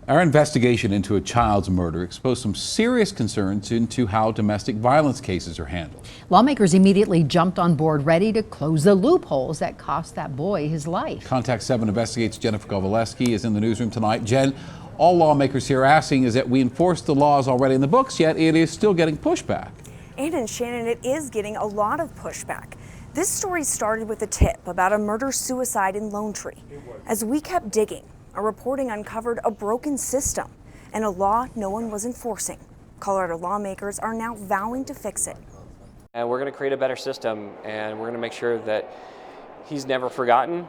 Our investigation into a child's murder exposed some serious concerns into how domestic violence cases are handled. Lawmakers immediately jumped on board, ready to close the loopholes that cost that boy his life. Contact 7 Investigates' Jennifer Kovaleski is in the newsroom tonight. Jen, all lawmakers here are asking is that we enforce the laws already in the books, yet it is still getting pushback. And Shannon, it is getting a lot of pushback. This story started with a tip about a murder-suicide in Lone Tree. As we kept digging, our reporting uncovered a broken system and a law no one was enforcing. Colorado lawmakers are now vowing to fix it. And we're going to create a better system, and we're going to make sure that he's never forgotten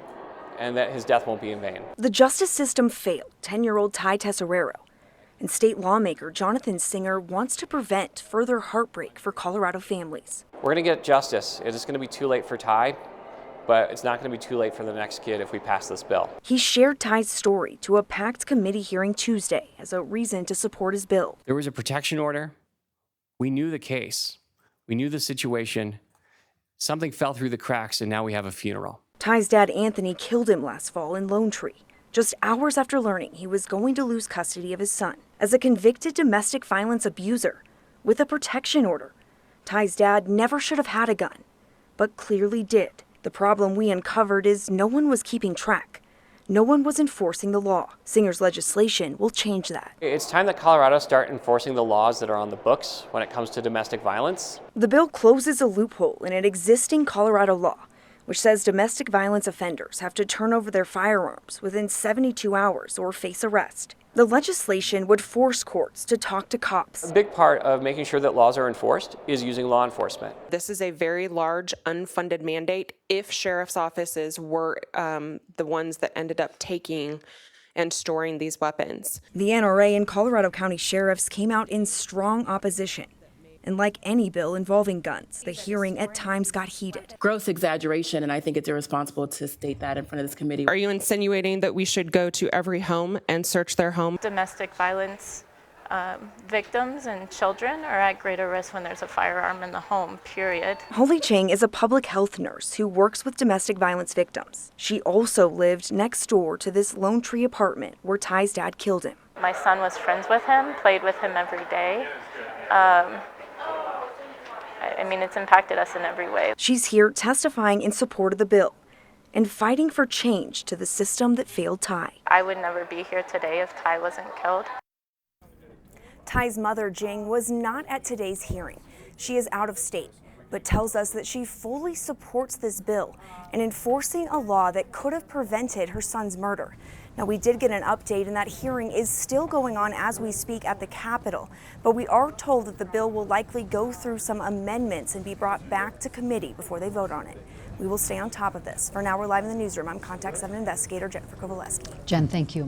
and that his death won't be in vain. The justice system failed 10-year-old Ty Tesoriero, and state lawmaker Jonathan Singer wants to prevent further heartbreak for Colorado families. We're going to get justice. It is going to be too late for Ty, but it's not going to be too late for the next kid if we pass this bill. He shared Ty's story to a packed committee hearing Tuesday as a reason to support his bill. There was a protection order. We knew the case. We knew the situation. Something fell through the cracks, and now we have a funeral. Ty's dad, Anthony, killed him last fall in Lone Tree, just hours after learning he was going to lose custody of his son. As a convicted domestic violence abuser with a protection order, Ty's dad never should have had a gun, but clearly did. The problem we uncovered is no one was keeping track. No one was enforcing the law. Singer's legislation will change that. It's time that Colorado start enforcing the laws that are on the books when it comes to domestic violence. The bill closes a loophole in an existing Colorado law, which says domestic violence offenders have to turn over their firearms within 72 hours or face arrest. The legislation would force courts to talk to cops. A big part of making sure that laws are enforced is using law enforcement. This is a very large unfunded mandate if sheriff's offices were the ones that ended up taking and storing these weapons. The NRA and Colorado County sheriffs came out in strong opposition. And like any bill involving guns, the hearing at times got heated. Gross exaggeration, and I think it's irresponsible to state that in front of this committee. Are you insinuating that we should go to every home and search their home? Domestic violence victims and children are at greater risk when there's a firearm in the home, period. Holly Chang is a public health nurse who works with domestic violence victims. She also lived next door to this Lone Tree apartment where Ty's dad killed him. My son was friends with him, played with him every day. I mean, it's impacted us in every way. She's here testifying in support of the bill and fighting for change to the system that failed Ty. I would never be here today if Ty wasn't killed. Ty's mother, Jing, was not at today's hearing. She is out of state, but tells us that she fully supports this bill and enforcing a law that could have prevented her son's murder. Now, we did get an update, and that hearing is still going on as we speak at the Capitol, but we are told that the bill will likely go through some amendments and be brought back to committee before they vote on it. We will stay on top of this. For now, we're live in the newsroom. I'm Contact 7 investigator Jennifer Kovaleski. Jen, thank you.